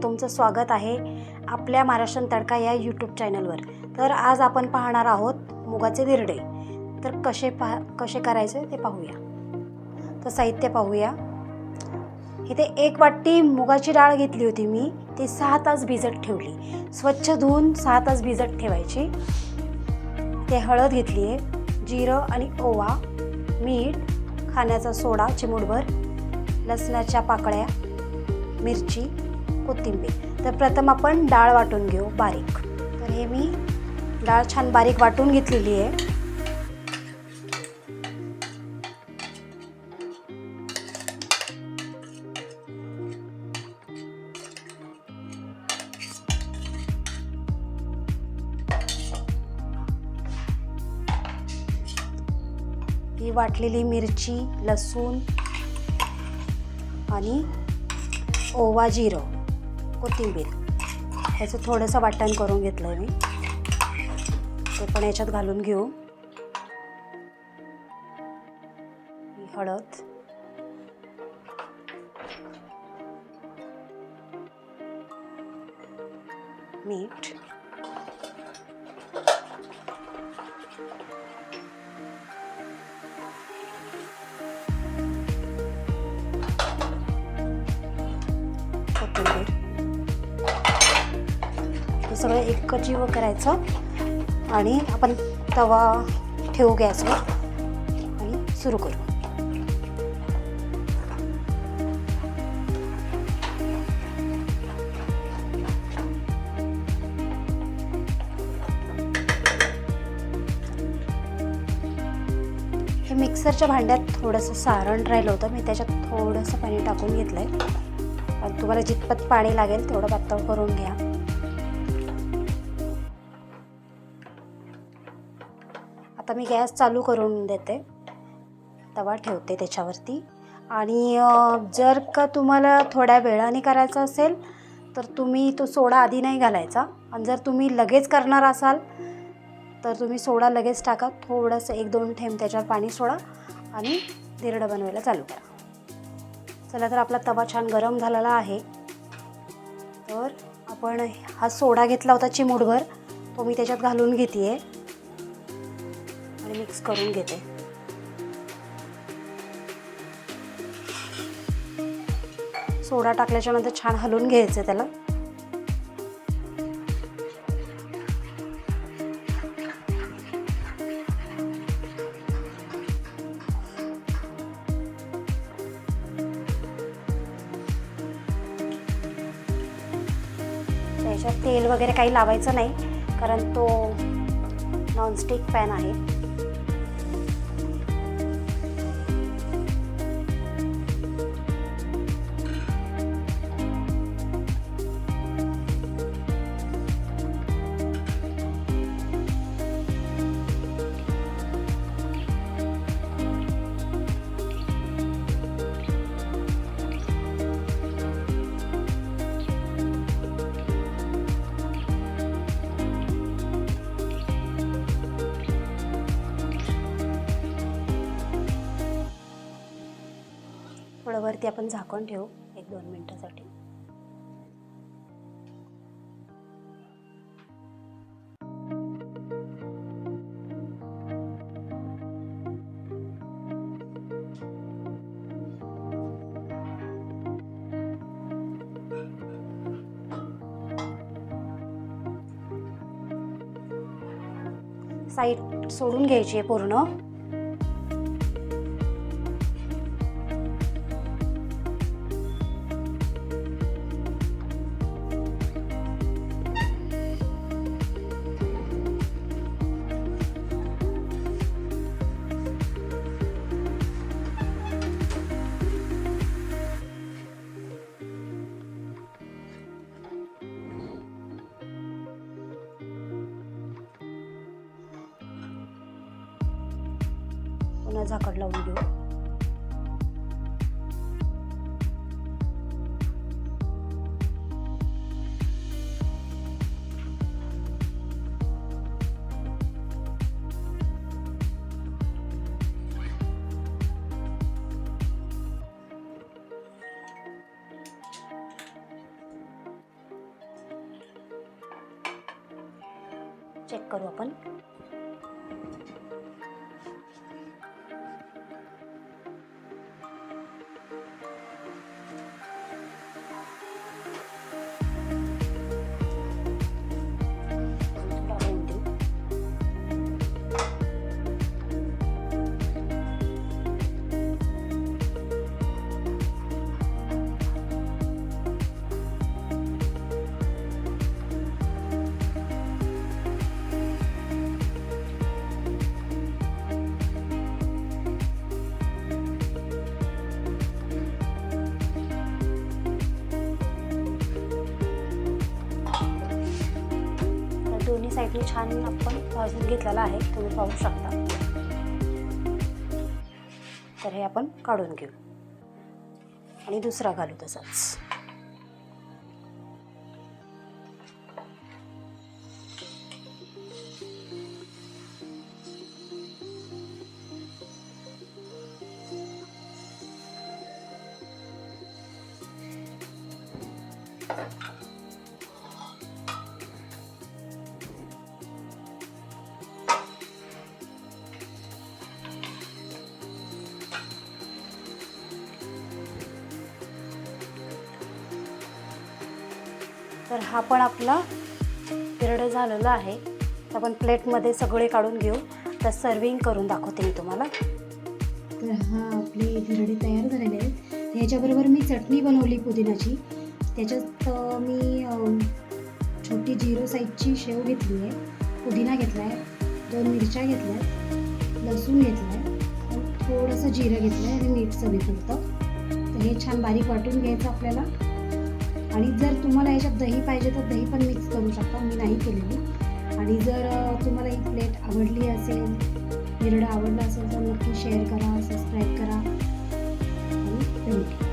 तुमचं स्वागत आहे आपल्या महाराष्ट्र तडका या यूट्यूब चॅनलवर। तर आज आपण पाहणार आहोत मुगाचे धिरडे। तर कसे करायचे ते पाहूया। तर साहित्य पाहूया। इथे 1 वाटी मुगाची डाळ घेतली होती मी, ती 6 तास भिजत ठेवली। स्वच्छ धुवून 6 तास भिजत ठेवायची। ते हळद घेतली आहे, जिरं आणि ओवा, मीठ, खाण्याचा सोडा चिमूटभर, लसणाच्या पाकळ्या, मिरची, कोथिंबीर। तर प्रथम आपण डाळ वाटून घेऊ बारीक। तर हे मी डाळ छान बारीक वाटून घेतलेली आहे। ही वाटलेली मिरची, लसूण आणि ओवा, जिरं, कोथिंबीर ह्याचं थोडंसं वाटण करून घेतलं आहे मी। ते पण याच्यात घालून घेऊ। हळद, मीठ, कोथिंबीर हे सगळं एकजीव करायचं आणि आपण तवा ठेवू गॅसवर आणि सुरू करू। हे मिक्सरच्या भांड्यात थोडंसं सारण राहिलं होतं, मी त्याच्यात थोडंसं पाणी टाकून घेतलं आहे। आणि तुम्हाला जितपत पाणी लागेल तेवढं पातळ करून घ्या। आता मी गॅस चालू करून देते, तवा ठेवते त्याच्यावरती। आणि जर का तुम्हाला थोड्या वेळाने करायचं असेल तर तुम्ही तो सोडा आधी नाही घालायचा। आणि जर तुम्ही लगेच करणार असाल तर तुम्ही सोडा लगेच टाका, थोडंसं 1-2 थेंब त्याच्यावर पाणी सोडा आणि धिरडं बनवायला चालू करा। चला, तर आपला तवा छान गरम झालेला आहे। तर आपण हा सोडा घेतला होता चिमूटभर, तो मी त्याच्यात घालून घेते आणि मिक्स करून घेते। सोडा टाकल्याच्या नंतर छान हलवून घ्यायचं त्याला। त्याच्यात तेल वगैरे काही लावायचं नाही, कारण तो नॉनस्टिक पॅन आहे। थोडं वरती आपण झाकण ठेवू 1-2 मिनिटासाठी। साईड सोडून घ्यायची आहे पूर्ण। पुन्हा झाकण लावून घेऊ। चेक करू आपण. दोन्ही साईडने छान आपण भाजून घेतलेला आहे, तुम्ही पाहू शकता. तर हे आपण काढून घेऊ आणि दुसरा घालू तसाच. तर हा पण आपला धिरडं झालेला आहे. आपण प्लेटमध्ये सगळे काढून घेऊ. तर सर्विंग करून दाखवते मी तुम्हाला. तर हा आपले धिरडे तयार झालेले आहेत. ह्याच्याबरोबर मी चटणी बनवली पुदिनाची. त्याच्यात मी छोटी 0 साईजची शेव घेतली आहे, पुदिना घेतला आहे, 2 मिरच्या घेतल्या आहेत, लसूण घेतला आहे, थोडंसं जिरं घेतलं आहे आणि मीठ चवीपुरतं. तर हे छान बारीक वाटून घ्यायचं आपल्याला. आणि जर तुम्हाला याच्यात दही पाहिजे तर दही पण मिक्स करू शकता, मी नाही केलेली. आणि जर तुम्हाला ही प्लेट आवडली असेल, धिरडं आवडलं असेल तर नक्की शेअर करा, सबस्क्राईब करा आणि थँक्यू.